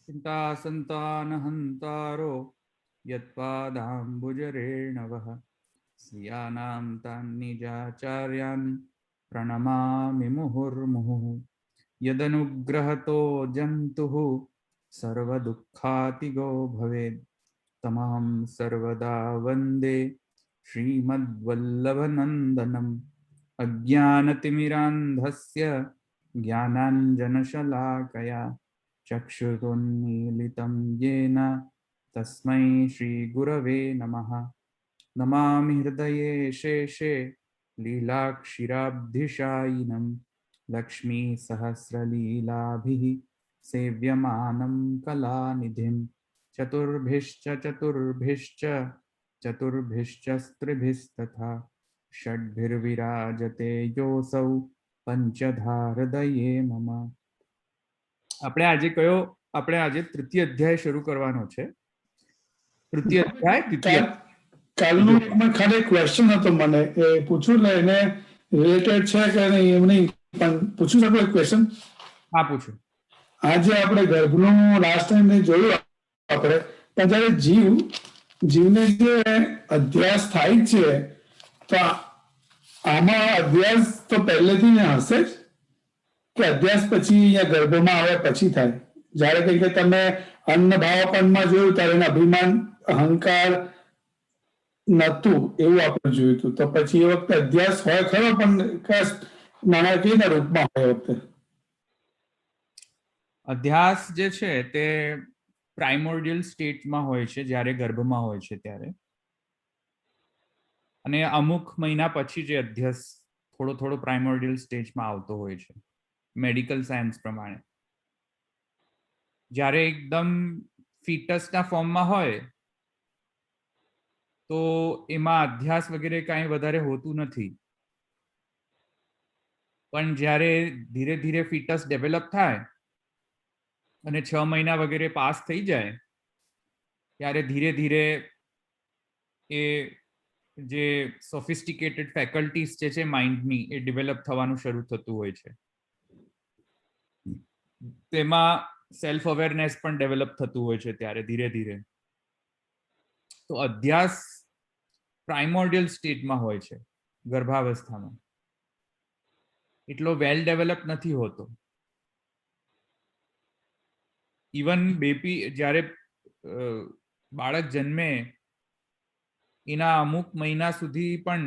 चिन्तासन्तानहन्तारो यत्पादाम्बुजरेणवः श्रियाणां तान् निजाचार्यान् प्रणमामि मुहुर्मुहुः यदनुग्रहतो जन्तुः सर्वदुःखातिगो भवेत् तमहं सर्वदा वन्दे श्रीमद्वल्लभनन्दनम् अज्ञानतिमिरान्धस्य ज्ञानाञ्जनशलाकया चक्षुरुन्मीलितं येन तस्मै श्रीगुरवे नमः। नमामि हृदये शेषे लीलाक्षीराब्धिशायिनं लक्ष्मीसहस्रलीलाभिः सेव्यमानं कलानिधिं चतुर्भिश्च स्त्रिभिस्तथा षड्भिर्विराजते योऽसौ पंचधाहृदये मम। આપણે આજે તૃતીય અધ્યાય શરૂ કરવાનો છે। તૃતીય અધ્યાય દ્વિતીય કાલનો ખાલી ક્વેશ્ચન હતો, મને એ પૂછું ને એને રિલેટેડ છે કે નહીં એમ નહીં, પણ પૂછું શકો ક્વેશ્ચન? હા પૂછું। આજે આપણે ગર્ભનું લાસ્ટ ટાઈમ જોયું આપણે, પણ જયારે જીવને જે અધ્યાસ થાય છે તો આમાં અભ્યાસ તો પહેલેથી હશે જ કે અભ્યાસ પછી અહીંયા ગર્ભમાં આવે પછી થાય? જયારે કઈ કે તમે અન્ન ભાવપણમાં જોયું ત્યારે અભિમાન અહંકાર નતું એવું આપણે જોયું હતું, તો પછી એ વખતે અધ્યાસ હોય ખરો, પણ નાણાકીય રૂપમાં હોય વખતે અધ્યાસ જે છે તે પ્રાઇમોર્ડિયલ સ્ટેટમાં હોય છે જ્યારે ગર્ભમાં હોય છે ત્યારે, અને અમુક મહિના પછી જે અધ્યાસ થોડો પ્રાઇમોર્ડિયલ સ્ટેજમાં આવતો હોય છે મેડિકલ સાયન્સ પ્રમાણે। જ્યારે એકદમ ફિટસના ફોર્મમાં હોય તો એમાં અધ્યાસ વગેરે કાંઈ વધારે હોતું નથી, પણ જ્યારે ધીરે ધીરે ફિટસ ડેવલપ થાય અને 6 મહિના વગેરે પાસ થઈ જાય ત્યારે ધીરે ધીરે એ જે સોફિસ્ટિકેટેડ ફેકલ્ટીઝ જે છે માઇન્ડની એ ડેવલપ થવાનું શરૂ થતું હોય છે। તેમાં સેલ્ફ અવેરનેસ પણ ડેવલપ થતું હોય છે ત્યારે ધીરે ધીરે। તો અધ્યાસ પ્રાઇમોર્ડિયલ સ્ટેજમાં હોય છે, ગર્ભાવસ્થામાં એટલો વેલ ડેવલપ નથી હોતો। ઇવન બેબી જ્યારે બાળક જન્મે એના અમુક મહિના સુધી પણ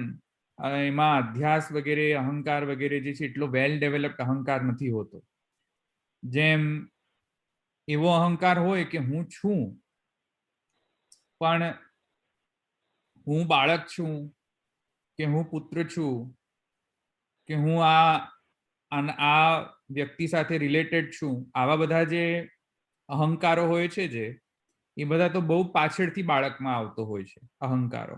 એમાં અધ્યાસ વગેરે અહંકાર વગેરે જે છે એટલો વેલ ડેવલપ્ડ અહંકાર નથી હોતો। જેમ એવો અહંકાર હોય કે હું છું, પણ હું બાળક છું કે હું પુત્ર છું કે હું આ વ્યક્તિ સાથે રિલેટેડ છું, આવા બધા જે અહંકારો હોય છે જે એ બધા તો બહુ પાછળથી બાળકમાં આવતો હોય છે અહંકારો।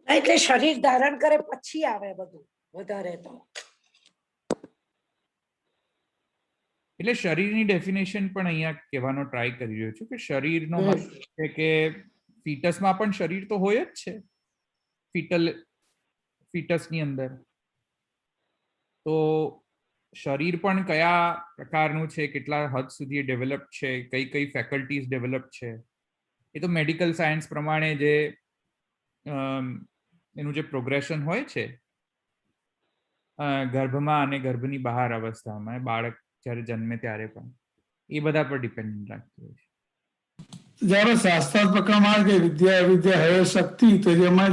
એટલે શરીર ધારણ કરે પછી આવે બધું વધારે તો। એટલે શરીરની ડેફિનેશન પણ અહીંયા કહેવાનો ટ્રાય કરી રહ્યો છું કે શરીરનો મતલબ છે કે ફિટસમાં પણ શરીર તો હોય જ છે, ફિટસની અંદર તો શરીર પણ કયા પ્રકારનું છે, કેટલા હદ સુધી ડેવલપ છે, કઈ કઈ ફેકલ્ટીઝ ડેવલપ છે, એ તો મેડિકલ સાયન્સ પ્રમાણે જે એનું જે પ્રોગ્રેશન હોય છે ગર્ભમાં અને ગર્ભની બહાર અવસ્થામાં બાળક જ્યારે જન્મે ત્યારે પણ એ બધા પર ડિપેન્ડન્ટ રાખતું હોય છે। જયારે શાસ્ત્રાત્મકમાં કે વિદ્યા હે શક્તિ, તો જેમાં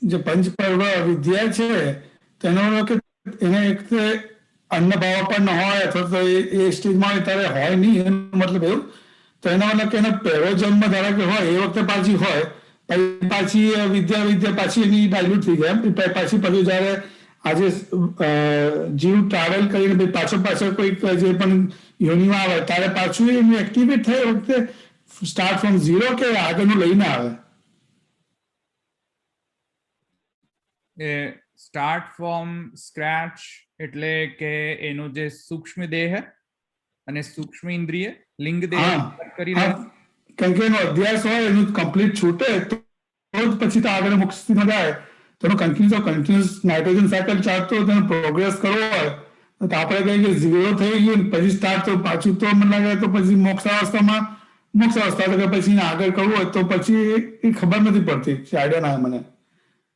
જે પંચપર્વ વિદ્યા છે તેનો એને એક અન્ન ભાવ પણ ન હોય અથવા તો એ સ્ટેજમાં ત્યારે હોય નહીં, એનો મતલબ એવું તો એનો મતલબ કે એનો પહેલો જન્મ ધારો કે હોય એ વખતે પાછી હોય, પાછી વિદ્યા પાછી એની ડાયલ્યુટ થઈ જાય, પાછી જયારે આજે જીવ ટ્રાવેલ કરીને પાછળ કોઈક જે પણ યોનિમાં આવે ત્યારે પાછું એનું એક્ટિવેટ થાય વખતે સ્ટાર્ટ ફ્રોમ ઝીરો કે આગળનું લઈને આવે? સ્ટાર્ટ ફ્રોમ સ્ક્રેચ એટલે કે એનો જે સૂક્ષ્મ દેહ અને સૂક્ષ્મ ઇન્દ્રિય લિંગ દેહ કરી કારણ કે એનો અભ્યાસ હોય એનું કમ્પ્લીટ છૂટે તો પછી તો આગળ મુખ્ય સ્થિતિમાં જાય, તેનો કન્ટિન્યુઅસ નાઇટ્રોજન સાયકલ ચાલતો તેનો પ્રોગ્રેસ કરવો હોય તો આપણે કહીએ કે 0 થઈ ગયું ને પછી સ્ટાર્ટ તો પાછું તો મને લાગે તો પછી મોક્ષાવસ્થામાં મોક્ષાવસ્થા તો કે પછી આગળ કરવું હોય તો પછી એ ખબર નથી પડતી, આઈડિયા ના મને.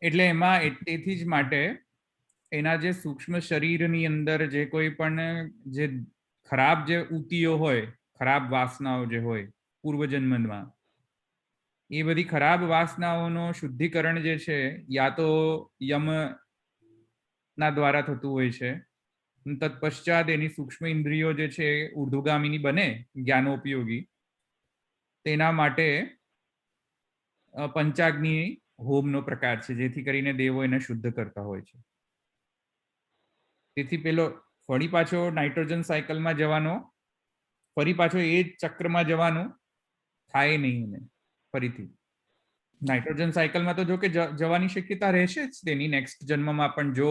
એટલે એમાં તેથી જ માટે એના જે સૂક્ષ્મ શરીરની અંદર જે કોઈ પણ જે ખરાબ જે ઉતિઓ હોય, ખરાબ વાસનાઓ જે હોય પૂર્વજન્મમાં, એ બધી ખરાબ વાસનાઓનો શુદ્ધિકરણ જે છે યા તો યમ ના દ્વારા થતું હોય છે, તત્પશ્ચાત એની સૂક્ષ્મ ઇન્દ્રિયો જે છે ઉર્ધ્વગામીની બને જ્ઞાનોપયોગી, તેના માટે પંચાગ્નિ હોમનો પ્રકાર છે, જેથી કરીને દેવો એને શુદ્ધ કરતા હોય છે. તેથી પેલો ફરી પાછો નાઇટ્રોજન સાયકલમાં જવાનો, ફરી પાછો એ જ ચક્રમાં જવાનું થાય નહીં એને ફરીથી. નાઇટ્રોજન સાયકલમાં તો જો કે જવાની શક્યતા રહેશે જ તેની નેક્સ્ટ જન્મમાં, પણ જો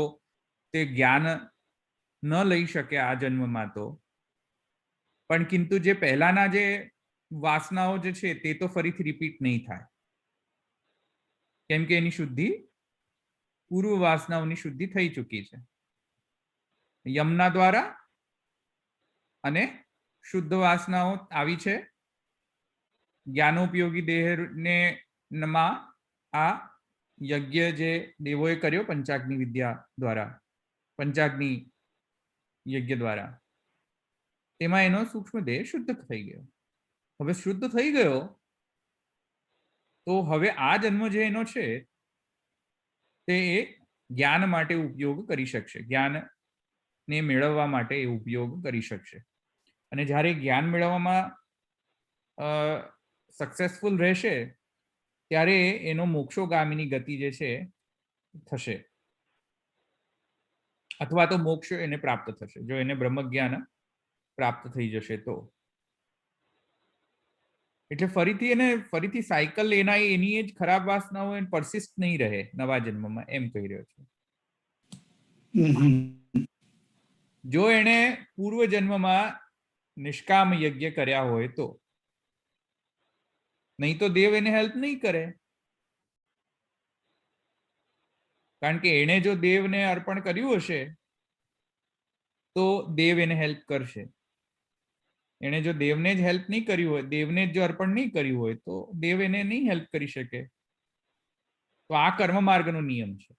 તે જ્ઞાન ન લઈ શકે આ જન્મમાં તો, પણ કિંતુ જે પહેલાના જે વાસનાઓ જે છે તે તો ફરીથી રિપીટ નહીં થાય, કેમ કે એની શુદ્ધિ પૂર્વ વાસનાઓની શુદ્ધિ થઈ ચૂકી છે યમના દ્વારા, અને શુદ્ધ વાસનાઓ આવી છે જ્ઞાનોપયોગી દેહને માં આ યજ્ઞ જે દેવોએ કર્યો પંચાગ્નિ વિદ્યા દ્વારા, પંચાગ્નિ યજ્ઞ દ્વારા, તેમાં એનો સૂક્ષ્મ દેહ શુદ્ધ થઈ ગયો. હવે શુદ્ધ થઈ ગયો તો હવે આ જન્મ જે એનો છે તે એ જ્ઞાન માટે ઉપયોગ કરી શકશે, જ્ઞાન ને મેળવવા માટે એ ઉપયોગ કરી શકશે. અને જ્યારે જ્ઞાન મેળવવામાં સક્સેસફુલ રહેશે ત્યારે એનો મોક્ષોગામીની ગતિ જે છે થશે, અથવા તો મોક્ષ એને પ્રાપ્ત થશે જો એને બ્રહ્મ જ્ઞાન પ્રાપ્ત થઈ જશે તો. એટલે ફરીથી સાયકલ એની જ ખરાબ વાસનાઓ પરસિસ્ટ નહીં રહે નવા જન્મમાં, એમ કહી રહ્યો છું. જો એને પૂર્વ જન્મમાં નિષ્કામ યજ્ઞ કર્યા હોય તો, નહીં તો દેવ એને હેલ્પ નહીં કરે, કારણ કે એને જો દેવને અર્પણ કર્યું હશે તો દેવ એને હેલ્પ કરશે. એને જો દેવને જ હેલ્પ નહીં કર્યું હોય, દેવને જ જો અર્પણ નહીં કર્યું હોય તો દેવ એને નહીં હેલ્પ કરી શકે. તો આ કર્મ માર્ગનો નિયમ છે.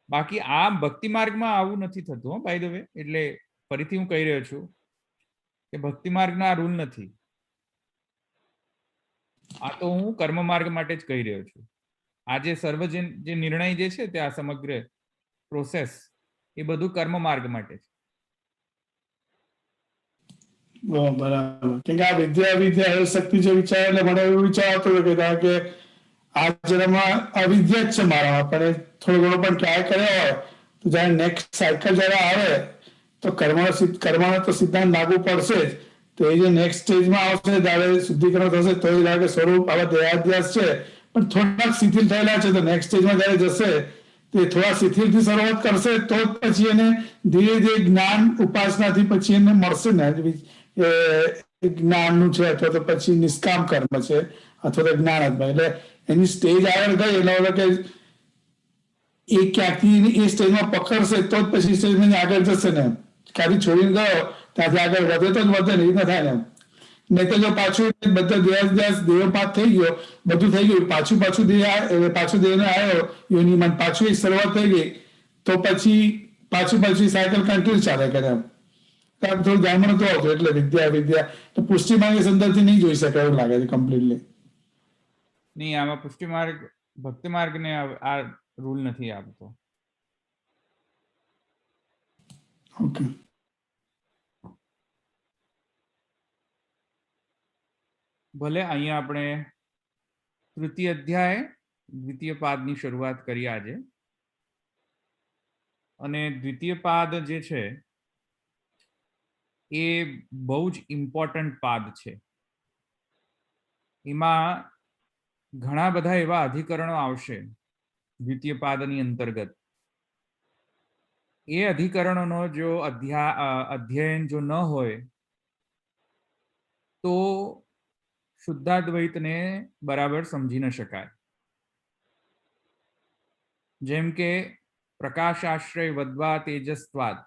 બાકી આ ભક્તિ માર્ગમાં આવું નથી થતું, બાય ધ વે. એટલે ફરીથી હું કહી રહ્યો છું કે ભક્તિ માર્ગનો આ રૂલ નથી, આ તો હું કર્મ માર્ગ માટે જ કહી રહ્યો છું. આ જે સર્વજન જે નિર્ણય જે છે તે આ સમગ્ર પ્રોસેસ એ બધું કર્મ માર્ગ માટે છે. બરાબર. કેમ કે આ વિદ્યા શક્તિ જે વિચાર, એટલે મને એવું વિચાર આવતો હતો કે આ જન્મમાં અવિદ્યા જ છે મારામાં, પણ થોડો ઘણો પણ ટ્રાય કર્યો હોય તો જયારે નેક્સ્ટ સાયકલ જયારે આવે તો કર્મનો તો સિદ્ધાંત લાગુ પડશે જ. તો એ જે નેક્સ્ટ સ્ટેજમાં આવશે ત્યારે શુદ્ધિકરણ થશે તો એ લાગે સ્વરૂપ આવા દેહાધ્યાસ છે પણ થોડાક શિથિલ થયેલા છે, તો નેક્સ્ટ સ્ટેજમાં જયારે જશે તે થોડા શિથિલથી શરૂઆત કરશે તો પછી એને ધીરે ધીરે જ્ઞાન ઉપાસનાથી પછી એને મળશે ને જ્ઞાનનું છે, અથવા તો પછી નિષ્કામ કર્મ છે, અથવા તો જ્ઞાન. એટલે એની સ્ટેજ આગળ ગઈ એટલે કે એ ક્યાંકથી એ સ્ટેજમાં પકડશે તો જ પછી સ્ટેજમાં આગળ જશે ને. ક્યાંથી છોડીને ગયો ત્યાંથી આગળ વધે તો જ વધે ને, એ ન થાય ને. નહીં તો જો પાછું બધા દેવપાત થઈ ગયો, બધું થઈ ગયું, પાછું દેહને આવ્યો યોનિમાં, પાછું એક શરૂઆત થઈ ગઈ તો પછી પાછું સાયકલ કન્ટિન્યુ ચાલે કરે એમ. થોડું ધ્યાનમાં નતું આવતું, એટલે વિદ્યા તો પુષ્ટિ માર્ગ સંદર્ભથી નહીં જોઈ શકાય એવું લાગે છે કમ્પ્લીટલી. નહીં, આમાં પુષ્ટિ માર્ગ ભક્તિ માર્ગને આ રૂલ નથી આપતો. ઓકે. ભલે અહીંયા આપણે તૃતીય અધ્યાય દ્વિતીય પાદની શરૂઆત કરી આજે, અને દ્વિતીય પાદ જે છે એ બહુ જ ઇમ્પોર્ટન્ટ પાદ છે. એમાં ઘણા બધા એવા અધિકરણો આવશે દ્વિતીય પાદની અંતર્ગત. એ અધિકરણોનો જો અધ્યયન જો ન હોય તો શુદ્ધાદ્વૈતને બરાબર સમજી ન શકાય. જેમ કે પ્રકાશાશ્રય વદ્વા તેજસ્વાદ,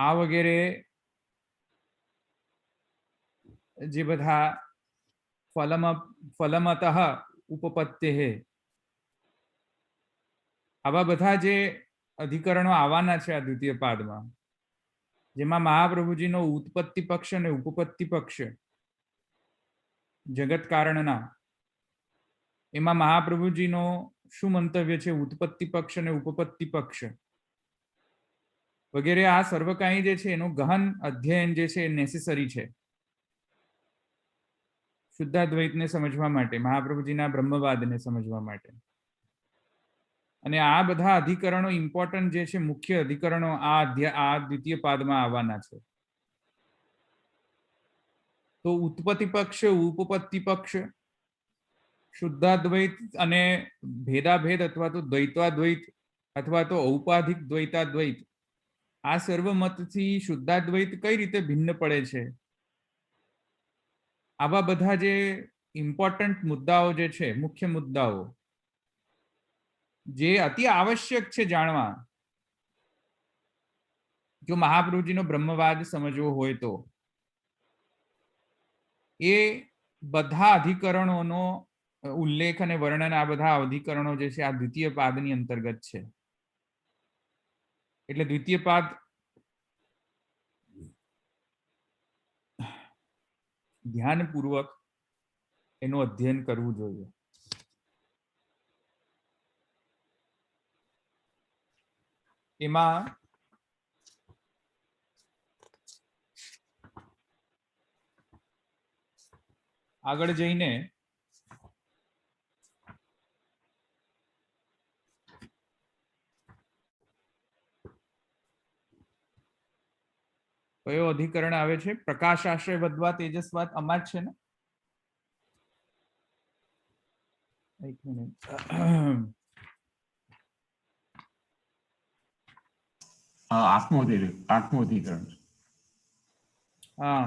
આ વગેરે જે બધા ફલમતઃ ઉપપત્તે આવા બધા જે અધિકરણો આવવાના છે આ દ્વિતીય પાદમાં, જેમાં મહાપ્રભુજીનો ઉત્પત્તિ પક્ષ અને ઉપપત્તિ પક્ષ જગત કારણના, એમાં મહાપ્રભુજીનો શું મંતવ્ય છે ઉત્પત્તિ પક્ષ અને ઉપપત્તિ પક્ષ વગેરે, આ સર્વકાઈ જે છે એનું ગહન અધ્યયન જે છે એ નેસેસરી છે શુદ્ધાદ્વૈતને સમજવા માટે, મહાપ્રભુજીના બ્રહ્મવાદને સમજવા માટે. અને આ બધા અધિકરણો ઇમ્પોર્ટન્ટ જે છે, મુખ્ય અધિકરણો આ દ્વિતીય પાદમાં આવવાના છે. તો ઉત્પત્તિ પક્ષ, ઉપપત્તિ પક્ષ, શુદ્ધાદ્વૈત અને ભેદાભેદ અથવા તો દ્વૈતાદ્વૈત અથવા તો ઔપાધિક દ્વૈતાદ્વૈત, આ સર્વમતથી શુદ્ધાદ્વૈત કઈ રીતે ભિન્ન પડે છે, આવા બધા જે ઇમ્પોર્ટન્ટ મુદ્દાઓ જે છે, મુખ્ય મુદ્દાઓ જે અતિ આવશ્યક છે જાણવા, જો મહાપ્રભુજીનો બ્રહ્મવાદ સમજવો હોય તો, એ બધા અધિકરણોનો ઉલ્લેખ અને વર્ણન, આ બધા અધિકરણો જે છે આ દ્વિતીય પાદની અંતર્ગત છે. એટલે દ્વિતીય પાદ ધ્યાનપૂર્વક એનું અધ્યયન કરવું જોઈએ. એમાં આગળ જઈને કયો અધિકરણ આવે છે? પ્રકાશાશ્રય વધવા તેજસ્વાદ અમાર છે ને? એક મિનિટ. આત્મોધિકરણ. હા,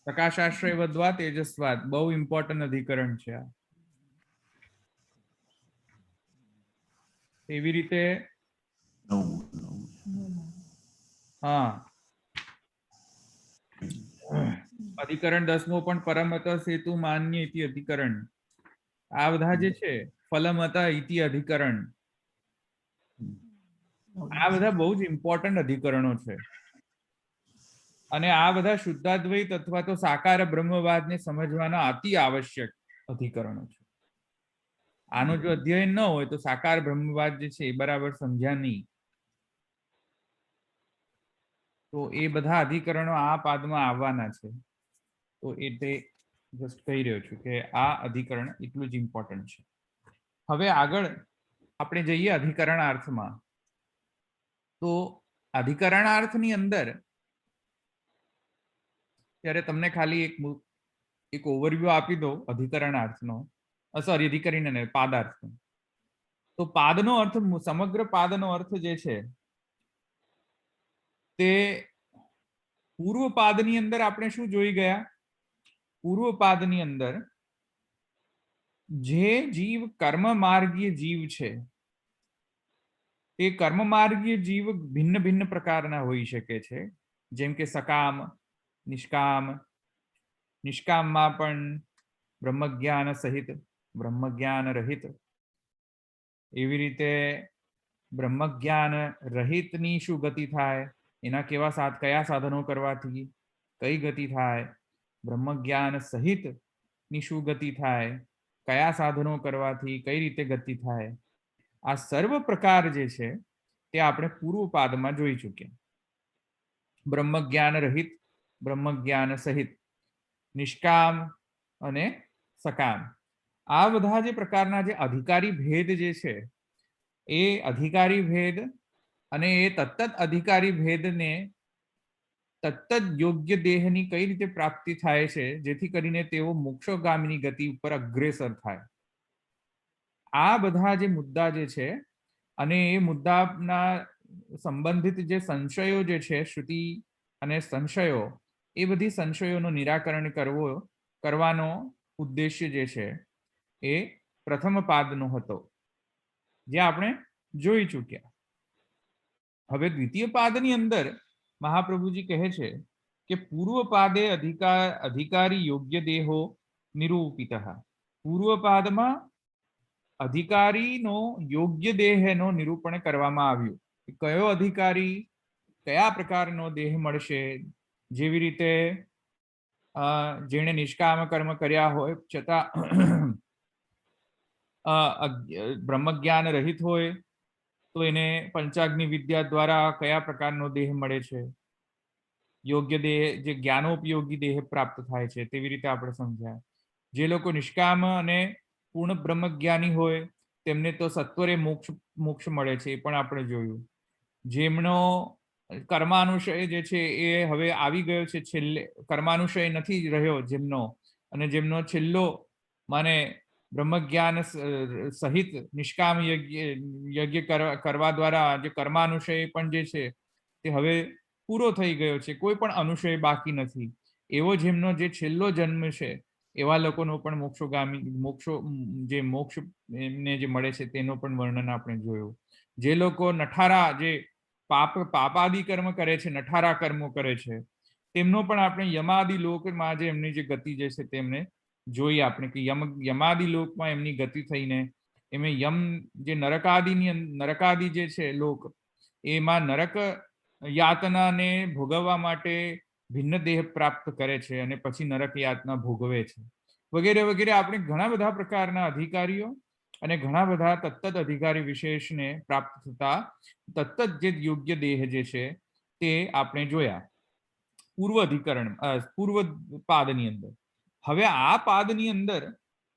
પ્રકાશાશ્રય વધવા તેજસ્વાદ બહુ ઇમ્પોર્ટન્ટ અધિકરણ છે આ. એવી રીતે હા, અધિકરણ 10મો પણ પરમત સેતુ માન્ય ઇતિ અધિકરણ. આ બધા જે છે ફલમત ઇતિ અધિકરણ, આ બધા બહુ જ ઇમ્પોર્ટન્ટ અધિકરણો છે. અને આ બધા શુદ્ધાદ્વૈત અથવા તો સાકાર બ્રહ્મવાદને સમજવાના અતિ આવશ્યક અધિકરણો છે. આનો જો અધ્યયન ન હોય તો સાકાર બ્રહ્મવાદ જે છે એ બરાબર સમજ્યા નહીં. તો એ બધા અધિકરણો આ પાદમાં આવવાના છે. તો એ તે જસ્ટ કહી રહ્યો છું કે આ અધિકરણ એટલું જ ઇમ્પોર્ટન્ટ છે. હવે આગળ આપણે જઈએ અધિકરણાર્થમાં. તો અધિકરણાર્થની અંદર ત્યારે તમને ખાલી એક ઓવરવ્યુ આપી દો અધિકરણાર્થનો, સોરી અધિકરણ પાદાર્થનો. તો પાદનો અર્થ, સમગ્ર પાદનો અર્થ જે છે તે પૂર્વ પાદની અંદર આપણે શું જોઈ ગયા? પૂર્વ પાદની અંદર જે જીવ કર્મ માર્ગીય જીવ છે, તે કર્મ માર્ગીય જીવ ભિન્ન ભિન્ન પ્રકારના હોઈ શકે છે. જેમ કે સકામ, નિષ્કામ. નિષ્કામમાં પણ બ્રહ્મજ્ઞાન સહિત, બ્રહ્મજ્ઞાન રહિત. એવી રીતે બ્રહ્મજ્ઞાન રહિતની શું ગતિ થાય, એના કયા સાધનો કરવાથી કઈ ગતિ થાય, બ્રહ્મજ્ઞાન સહિત ની શું ગતિ થાય, કયા સાધનો કરવાથી કઈ રીતે ગતિ થાય, આ સર્વ પ્રકાર જે છે તે આપણે પૂર્વ પાદમાં જોઈ ચૂક્યા. બ્રહ્મજ્ઞાન રહિત, બ્રહ્મજ્ઞાન સહિત, નિષ્કામ અને સકામ. આ બધા જે પ્રકારના જે અધિકારી ભેદ જે છે, એ અધિકારી ભેદ અને એ તત્ત અધિકારી ભેદને તત્ત યોગ્ય દેહની કઈ રીતે પ્રાપ્તિ થાય છે, જેથી કરીને તેઓ મોક્ષગામીની ગતિ ઉપર અગ્રેસર થાય. આ બધા જે મુદ્દા જે છે અને એ મુદ્દાના સંબંધિત જે સંશયો જે છે, શ્રુતિ અને સંશયો, એ બધી સંશયોનું નિરાકરણ કરવાનો ઉદ્દેશ્ય જે છે એ પ્રથમ પાદનો હતો, જે આપણે જોઈ ચૂક્યા. હવે દ્વિતીય પાદની અંદર મહાપ્રભુજી કહે છે કે પૂર્વ પાદે અધિકારી યોગ્ય દેહો નિરૂપિત. પૂર્વ પાદમાં અધિકારીનો યોગ્ય દેહનો નિરૂપણ કરવામાં આવ્યું. કયો અધિકારી, કયા પ્રકારનો દેહ મળશે? જેવી રીતે જેણે નિષ્કામ કર્મ કર્યા હોય છતાં બ્રહ્મજ્ઞાન રહિત હોય તો એને પંચાગ્નિ વિદ્યા દ્વારા કયા પ્રકારનો દેહ મળે છે? યોગ્ય દેહ, જે જ્ઞાનોપયોગી દેહ પ્રાપ્ત થાય છે, તેવી રીતે આપણે સમજાય. જે લોકો નિષ્કામ અને પૂર્ણ બ્રહ્મજ્ઞાની હોય તેમને તો સત્વરે મોક્ષ મળે છે, એ પણ આપણે જોયું. જેમનો કર્માનુશય જે છે એ હવે આવી ગયો છે, છેલ્લે કર્માનુશય નથી રહ્યો જેમનો, અને જેમનો છેલ્લો માને બ્રહ્મજ્ઞાન સહિત નિષ્કામ યજ્ઞ કરવા દ્વારા જે કર્માનુશય પણ જે છે તે હવે પૂરો થઈ ગયો છે, કોઈ પણ અનુશય બાકી નથી. એવો જેમનો જે છેલ્લો જન્મ છે એવા લોકોનો પણ મોક્ષ એમને જે મળે છે તેનો પણ વર્ણન આપણે જોયું. જે લોકો નઠારા, જે પાપાદી કર્મ કરે છે, નઠારા કર્મો કરે છે, તેમનો પણ આપણે યમાદિ લોકમાં જે એમની જે ગતિ જે છે તેમને જોઈએ આપણે કે યમાદિ લોકમાં એમની ગતિ થઈને એમાં યમ જે નરકાદિ જે છે લોક, એમાં નરક યાતનાને ભોગવવા માટે ભિન્ન દેહ પ્રાપ્ત કરે છે અને પછી નરક યાતના ભોગવે છે, વગેરે વગેરે. આપણે ઘણા બધા પ્રકારના અધિકારીઓ અને ઘણા બધા તત્ત અધિકારી વિશેષને પ્રાપ્ત થતા તત્ત જે યોગ્ય દેહ જે છે તે આપણે જોયા પૂર્વ પાદની અંદર. હવે આ પાદની અંદર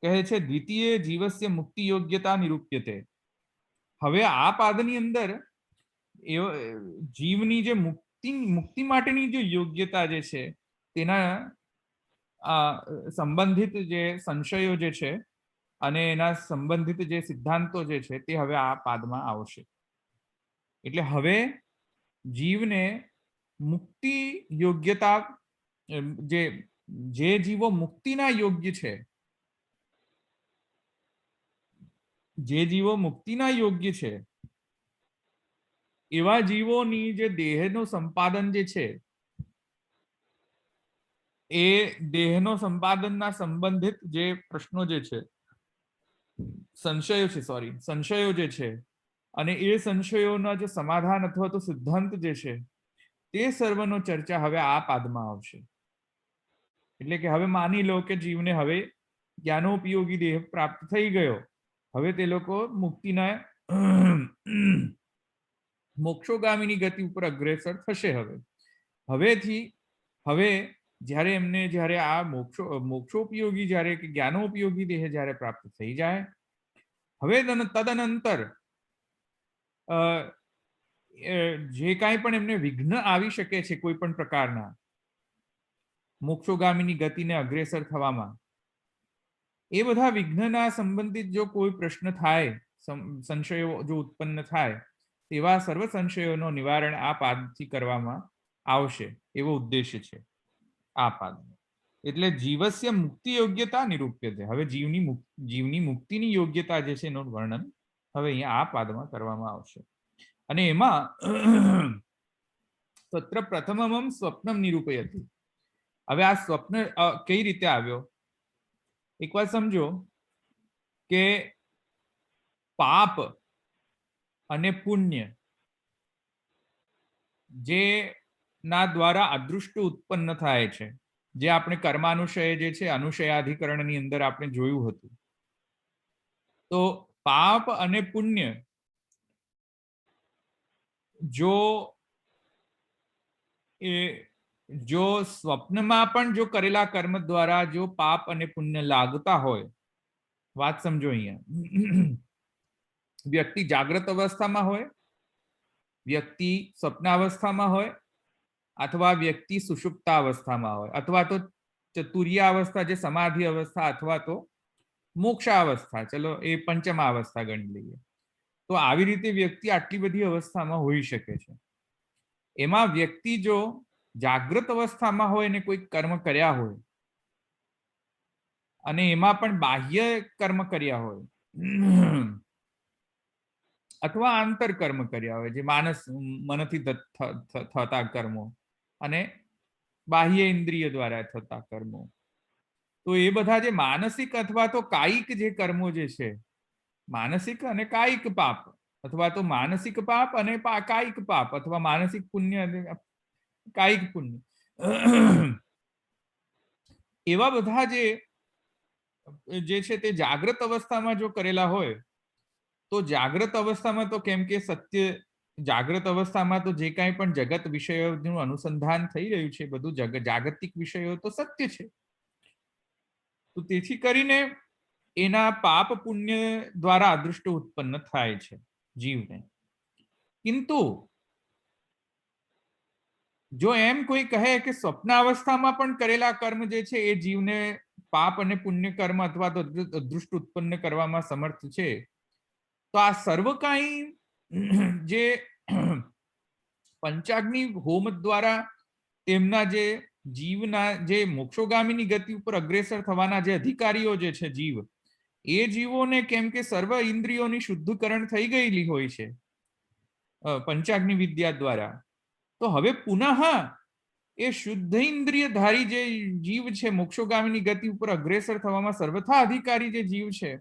કહે છે દ્વિતીય જીવસ્ય મુક્તિ યોગ્યતા નિરૂપ્યતે. હવે આ પાદની અંદર જીવની જે મુક્તિ માટેની જે યોગ્યતા જે છે તેના સંબંધિત જે સંશયો જે છે અને એના સંબંધિત જે સિદ્ધાંતો જે છે તે હવે આ પાદમાં આવશે. એટલે હવે જીવને મુક્તિ યોગ્યતા, જે જીવો મુક્તિના યોગ્ય છે, જે જીવો મુક્તિના યોગ્ય છે એવા જીવોની જે દેહનું સંપાદન જે છે એ દેહનો સંપાદનના સંબંધિત જે પ્રશ્નો જે છે, સંશયો જે છે, અને એ સંશયોના જે સમાધાન અથવા તો સિદ્ધાંત જે છે તે સર્વનો ચર્ચા હવે આ પાદમાં આવશે. એટલે કે હવે માની લો કે જીવને હવે જ્ઞાનોપયોગી દેહ પ્રાપ્ત થઈ ગયો, હવે તે લોકો મુક્તિના મોક્ષોગામીની ગતિ ઉપર અગ્રેસર થશે. હવે જ્યારે આ મોક્ષોપયોગી જ્યારે કે જ્ઞાનોપયોગી દેહ જ્યારે પ્રાપ્ત થઈ જાય, હવે તદનંતર જે કાંઈ પણ એમને વિઘ્ન આવી શકે છે કોઈ પણ પ્રકારના મોક્ષોગામીની ગતિને અગ્રેસર થવામાં, એ બધા વિઘ્નના સંબંધિત જો કોઈ પ્રશ્ન થાય, સંશયો જો ઉત્પન્ન થાય, તેવા સર્વ સંશયોનો નિવારણ આ પાદથી કરવામાં આવશે, એવો ઉદ્દેશ્ય છે આ પાદ. એટલે જીવસ્ય મુક્તિ યોગ્યતા નિરૂપ્યતે. હવે જીવની મુક્તિની યોગ્યતા જે છે એનું વર્ણન હવે અહીંયા આ પાદમાં કરવામાં આવશે. અને એમાં તત્ર પ્રથમમ સ્વપ્નમ નિરૂપયતિ. હવે આ સ્વપ્ન કઈ રીતે આવ્યો એક વાત સમજો કે પાપ અને પુણ્ય જે ના દ્વારા અદૃષ્ટ ઉત્પન્ન થાય છે, જે આપણે કર્માનુશય જે છે અનુશયાધિકરણની અંદર આપણે જોયું હતું. તો પાપ અને પુણ્ય જો સ્વપ્નમાં પણ જો કરેલા કર્મ દ્વારા જો પાપ અને પુણ્ય લાગતા હોય, વાત સમજો અહીંયા, વ્યક્તિ જાગ્રત અવસ્થામાં હોય, વ્યક્તિ સ્વપ્નાવસ્થામાં હોય, અથવા વ્યક્તિ સુષુપ્તાવસ્થામાં હોય, અથવા તો ચતુર્યાવસ્થા જે સમાધિ અવસ્થા, અથવા તો મોક્ષાવસ્થા, ચલો એ પંચમાવસ્થા ગણી લઈએ. તો આવી રીતે વ્યક્તિ આટલી બધી અવસ્થામાં હોઈ શકે છે. એમાં વ્યક્તિ જો જાગ્રત અવસ્થામાં હોય ને કોઈ કર્મ કર્યા હોય, અને એમાં પણ બાહ્ય કર્મ કર્યા હોય, અથવા આંતર કર્મ કર્યા હોય, જે મનથી થતા કર્મો અને બાહ્ય ઇન્દ્રિય દ્વારા થતા કર્મો. તો એ બધા જે માનસિક અથવા તો કાયિક જે કર્મો જે છે, માનસિક અને કાયિક પાપ, અથવા તો માનસિક પાપ અને કાયિક પાપ, અથવા માનસિક પુણ્ય અને કાયિક પુણ્ય, એવા બધા જે છે તે જાગ્રત અવસ્થામાં જો કરેલા હોય, તો જાગ્રત અવસ્થામાં તો કેમ કે સત્ય, જાગ્રત અવસ્થામાં તો જે કાંઈ પણ જગત વિષયોનું અનુસંધાન થઈ રહ્યું છે બધું જાગતિક વિષયો તો સત્ય છે. તો તેથી કરીને એના પાપ પુણ્ય દ્વારા અદૃષ્ટ ઉત્પન્ન થાય છે જીવને. કિંતુ જો એમ કોઈ કહે કે સ્વપ્નાવસ્થામાં પણ કરેલા કર્મ જે છે એ જીવને પાપ અને પુણ્ય કર્મ અથવા તો અદૃષ્ટ ઉત્પન્ન કરવામાં સમર્થ છે, તો આ સર્વ કાંઈ જે પંચાગ્નિ હોમ દ્વારા તેમના જે જીવના જે મોક્ષોગામીની ગતિ ઉપર અગ્રેસર થવાના જે અધિકારીઓ જે છે જીવ, એ જીવોને કેમ કે સર્વ ઇન્દ્રિયોની શુદ્ધિકરણ થઈ ગયેલી હોય છે પંચાગ્નિ વિદ્યા દ્વારા, તો હવે પુનઃ એ શુદ્ધ ઇન્દ્રિયધારી જે જીવ છે મોક્ષોગામીની ગતિ ઉપર અગ્રેસર થવામાં સર્વથા અધિકારી જે જીવ છે,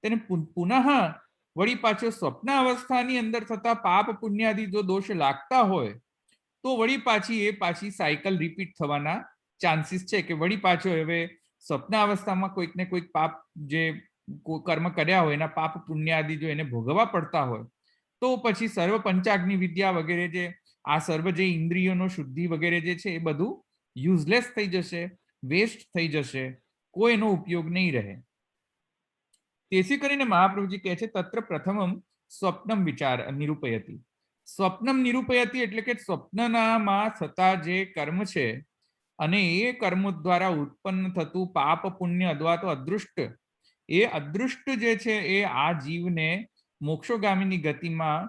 તેને પુનઃ વળી પાછો સ્વપ્ન અવસ્થાની અંદર થતા પાપ પુણ્યાદિ જો દોષ લાગતા હોય, તો વળી પાછી સાયકલ રિપીટ થવાના ચાન્સીસ છે કે વળી પાછો હવે સ્વપ્ન અવસ્થામાં કોઈક ને કોઈક પાપ જે કર્મ કર્યા હોય એના પાપ પુણ્યાદિ જો એને ભોગવવા પડતા હોય, તો પછી સર્વ પંચાગ્નિ વિદ્યા વગેરે જે આ સર્વ જે ઇન્દ્રિયોનો શુદ્ધિ વગેરે જે છે એ બધું યુઝલેસ થઈ જશે, વેસ્ટ થઈ જશે, કોઈનો ઉપયોગ નહીં રહે. તેથી કરીને મહાપ્રભુજી કહે છે તત્ર પ્રથમમ સ્વપ્નમ વિચાર નિરૂપયતી. સ્વપ્નમ નિરૂપયતી એટલે કે સ્વપ્નનામાં થતા જે કર્મ છે અને એ કર્મો દ્વારા ઉત્પન્ન થતું પાપ પુણ્ય અથવા તો અદૃષ્ટ, એ અદૃષ્ટ જે છે એ આ જીવને મોક્ષોગામીની ગતિમાં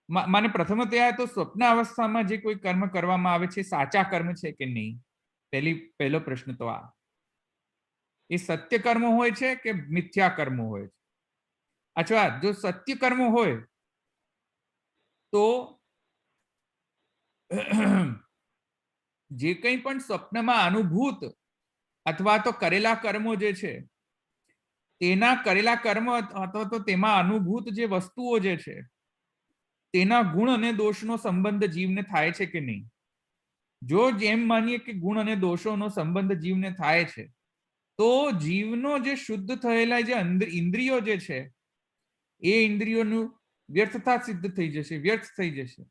માને પ્રથમતયા તો સ્વપ્ન અવસ્થામાં જે કોઈ કર્મ કરવામાં આવે છે સાચા કર્મ છે કે નહીં, પહેલો પ્રશ્ન તો આ. એ સત્ય કર્મ હોય છે કે મિથ્યા કર્મ હોય છે? અથવા જો સત્ય કર્મ હોય તો જે કંઈ પણ સ્વપ્નમાં અનુભૂત અથવા તો કરેલા કર્મો જે છે તેના કરેલા કર્મ અથવા તો તેમાં અનુભૂત જે વસ્તુઓ જે છે તેના ગુણ અને દોષનો સંબંધ જીવને થાય છે કે નહીં? જો જેમ માનીએ કે ગુણ અને દોષોનો સંબંધ જીવને થાય છે, તો જીવનો જે શુદ્ધ થયેલા જે ઇન્દ્રિયો જે છે એ ઇન્દ્રિયોનું વ્યર્થતા સિદ્ધ થઈ જશે, વ્યર્થ થઈ જશે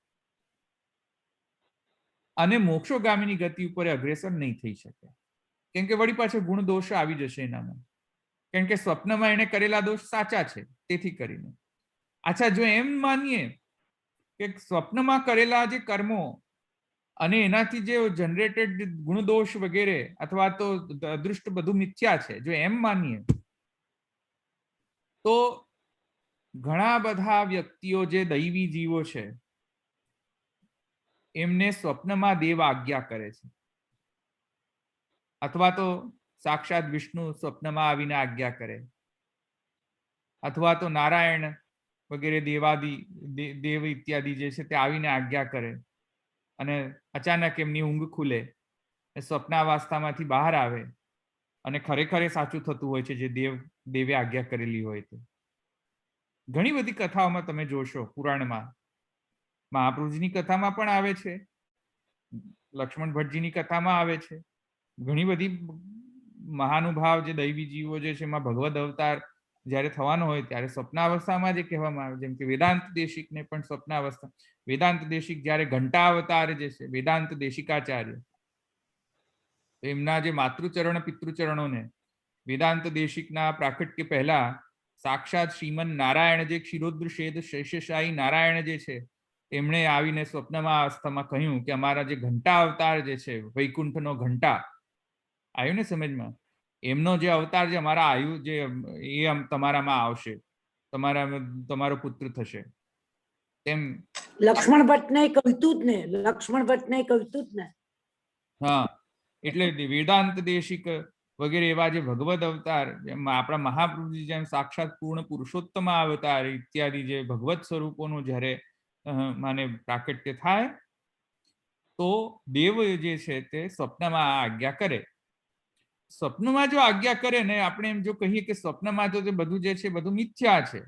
અને મોક્ષોગામીની ગતિ ઉપર અગ્રેસર નહીં થઈ શકે. કેમ કે વળી પાછો ગુણ દોષ આવી જશે એનામાં, કેમ કે સ્વપ્નમાં એને કરેલા દોષ સાચા છે. તેથી કરીને અચ્છા, જો એમ માનીએ કે સ્વપ્નમાં કરેલા જે કર્મો અને એનાથી જે જનરેટેડ ગુણદોષ વગેરે અથવા તો અદૃષ્ટ બધું મિથ્યા છે, જો એમ માનીએ તો ઘણા બધા વ્યક્તિઓ જે દૈવી જીવો છે એમને સ્વપ્નમાં દેવ આજ્ઞા કરે છે, અથવા તો સાક્ષાત વિષ્ણુ સ્વપ્નમાં આવીને આજ્ઞા કરે, અથવા તો નારાયણ વગેરે દેવ ઇત્યાદિ જે છે તે આવીને આજ્ઞા કરે અને અચાનક એમની ઊંઘ ખુલે, સ્વપ્નાવસ્થામાંથી બહાર આવે અને ખરેખર સાચું થતું હોય છે જે દેવે આજ્ઞા કરેલી હોય તે. ઘણી બધી કથાઓમાં તમે જોશો, પુરાણમાં મહાપ્રભુજીની કથામાં પણ આવે છે, લક્ષ્મણ ભટ્ટજીની કથામાં આવે છે. ઘણી બધી મહાનુભાવ જે દૈવી જીવો જે છે એમાં ભગવદ અવતાર જ્યારે થવાનો હોય ત્યારે સ્વપ્નાવસ્થામાં જે કહેવામાં આવે, જેમ કે વેદાંત દેશિકને પણ સ્વપ્નાવસ્થા, વેદાંત દેશિક જ્યારે ઘંટા અવતાર જે છે વેદાંત દેશિકાચાર્ય, એમના જે માતૃચરણ પિતૃચરણોને વેદાંત દેશિકના પ્રાકટ્ય પહેલા સાક્ષાત શ્રીમન નારાયણ જે ક્ષીરોદ્ર શેદ શેષશાહી નારાયણ જે છે એમણે આવીને સ્વપ્નમાં અવસ્થામાં કહ્યું કે અમારા જે ઘંટા અવતાર જે છે વૈકુંઠનો ઘંટા, આવ્યું ને સમજમાં? એમનો જે અવતાર જે અમારા આયુ જે એ તમારામાં આવશે, તમારો પુત્ર થશે. તેમ લક્ષ્મણ ભટ્ટને કહ્યું જ ને, લક્ષ્મણ ભટ્ટને કહ્યું જ ને. હા, એટલે વેદાંત દેશિક વગેરે એવા જે ભગવદ અવતાર, જેમ આપણા મહાપ્રભુજી જેમ સાક્ષાત પૂર્ણ પુરુષોત્તમ અવતાર ઇત્યાદિ જે ભગવત સ્વરૂપોનું જ્યારે માને પ્રાકટ્ય થાય તો દેવ જે છે તે સ્વપ્નમાં આ આજ્ઞા કરે. સ્વપ્નમાં જો આજ્ઞા કરે ને, આપણે એમ જો કહીએ કે સ્વપ્નમાં તો બધું જે છે બધું મિથ્યા છે,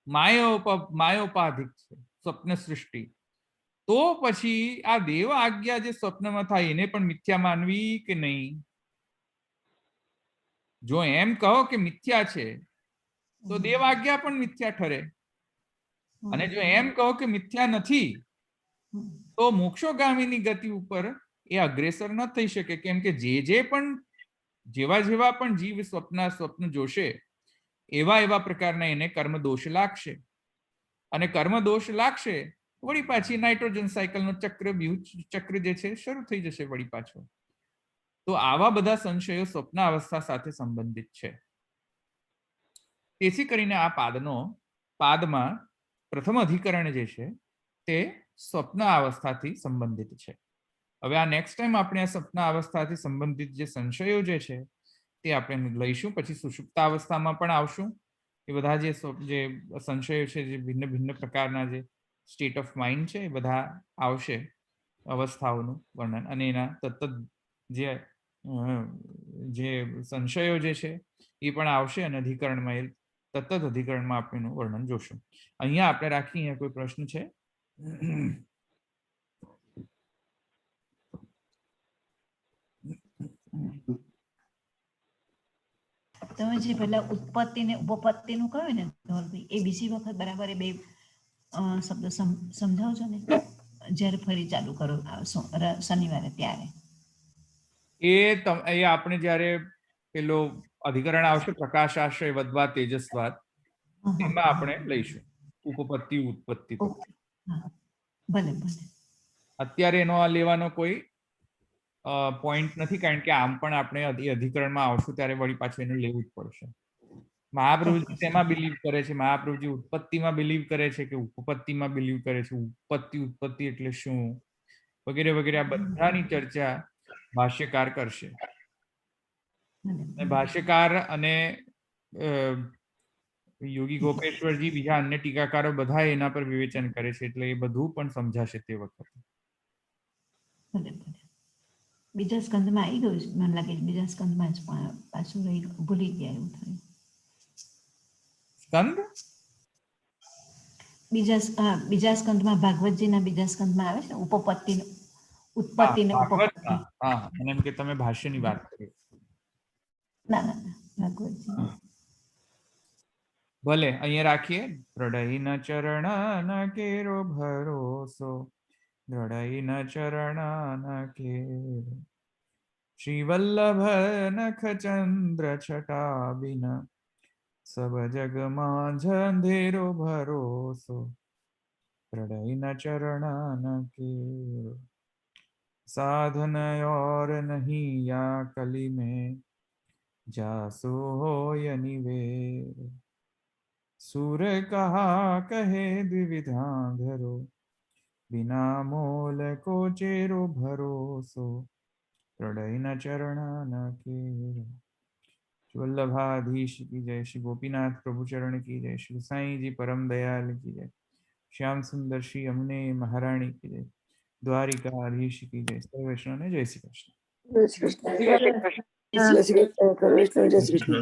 માયોપાધિક છે સ્વપ્ન સૃષ્ટિ, તો પછી આ દેવ આજ્ઞા જે સ્વપ્નમાં થાય એને પણ મિથ્યા માનવી કે નહીં? જો એમ કહો કે મિથ્યા છે તો દેવ આજ્ઞા પણ મિથ્યા ઠરે, અને જો એમ કહો કે મિથ્યા નથી તો મોક્ષોગામીની ગતિ ઉપર એ અગ્રેસર ન થઈ શકે. કેમ કે જે પણ જેવા પણ જીવ સ્વપ્ન જોશે એવા એવા પ્રકારના એને કર્મ દોષ લાગશે, અને કર્મ દોષ લાગશે વળી પાછી નાઇટ્રોજન સાયકલનો ચક્ર જે છે શરૂ થઈ જશે વળી પાછો. તો આવા બધા સંશયો સ્વપ્ન અવસ્થા સાથે સંબંધિત છે. તેથી કરીને આ પાદમાં પ્રથમ અધિકરણ જે છે તે સ્વપ્ન અવસ્થાથી સંબંધિત છે. હવે આ નેક્સ્ટ ટાઈમ આપણે આ સ્વપ્ન અવસ્થાથી સંબંધિત જે સંશયો જે છે તે આપણે લઈશું. પછી સુષુપ્ત અવસ્થામાં પણ આવશું. એ બધા જે સંશયો છે, જે ભિન્ન ભિન્ન પ્રકારના જે સ્ટેટ ઓફ માઇન્ડ છે, એ બધા આવશે, અવસ્થાઓનું વર્ણન, અને એના તત્ત જે સંશયો જે છે એ પણ આવશે, અને અધિકરણમાં તત્ત અધિકરણમાં આપણે એનું વર્ણન જોશું. અહીંયા આપણે રાખીએ. અહીંયા કોઈ પ્રશ્ન છે? તમે જે પહેલા ઉત્પત્તિ ને ઉપપત્તિ નું કહ્યું ને ધવલભાઈ, એ બીજી વખત બરાબર એ બે શબ્દ સમજાવજો ને, જ્યારે ફરી ચાલુ કરો શનિવારે ત્યારે. એ આપણે જ્યારે પેલો અધિકરણ આવશે પ્રકાશાશ્રય વદવા તેજસ્વાદ, એમાં આપણે લઈશું ઉપપત્તિ ઉત્પત્તિ. ભલે ભલે. અત્યારે એનો લેવાનો કોઈ પોઈન્ટ નથી, કારણ કે આમ પણ આપણે અધિકરણમાં આવશું ત્યારે વળી પાછું એને લેવું જ પડશે. મહાપ્રભુજી શેમાં બિલીવ કરે છે? મહાપ્રભુજી ઉત્પત્તિમાં બિલીવ કરે છે કે ઉપપત્તિમાં બિલીવ કરે છે? ઉત્પત્તિ એટલે શું વગેરે વગેરે આ બધાની ચર્ચા ભાષ્યકાર કરશે. ભાષ્યકાર અને યોગી ગોપેશ્વરજી, બીજા અન્ય ટીકાકારો બધા એના પર વિવેચન કરે છે, એટલે એ બધું પણ સમજાશે તે વખતે. બીજા સ્કંદમાં આવી ગયું, મને લાગે બીજા સ્કંદમાં જ પાછું રહી ભૂલી ગયા એવું થયું. સ્કંદ બીજા સ્કંદમાં, ભાગવતજીના બીજા સ્કંદમાં આવે છે ઉપપત્તિ ઉત્પત્તિ ને ઉપપત્તિ. હા, અને એમ કે તમે ભાષ્યની વાત કરી. ના, ભાગવતજી. ભલે અહીંયા રાખીએ. દ્રઢઈ ન ચરણ ન કેરો ભરોસો, દ્રઢઈ ન ચરણ ન કેરો, શ્રી વલ્લભ નખ ચંદ્ર છટા બિન, સબ જગ માં અંધેરો ભરોસો, દ્રઢઈ ન ચરણ ન કેરો, साधन और नहीं या कली में, जासो होय निवेर, सूर कहा कहे द्विविधा धरो, बिना मोल को चेरो भरोसो, प्रडय न चरण न केरो. वल्लभाधीश की जय, श्री गोपीनाथ प्रभु चरण की जय, श्री साईं जी परम दयाल की जय, श्याम सुंदर श्री यमुने महारानी की जय, द्वारिकाधीश की जय. सर्व वैष्णव ने जय श्री कृष्ण. જય શ્રી કૃષ્ણ. જય શ્રી કૃષ્ણ. જય શ્રી કૃષ્ણ.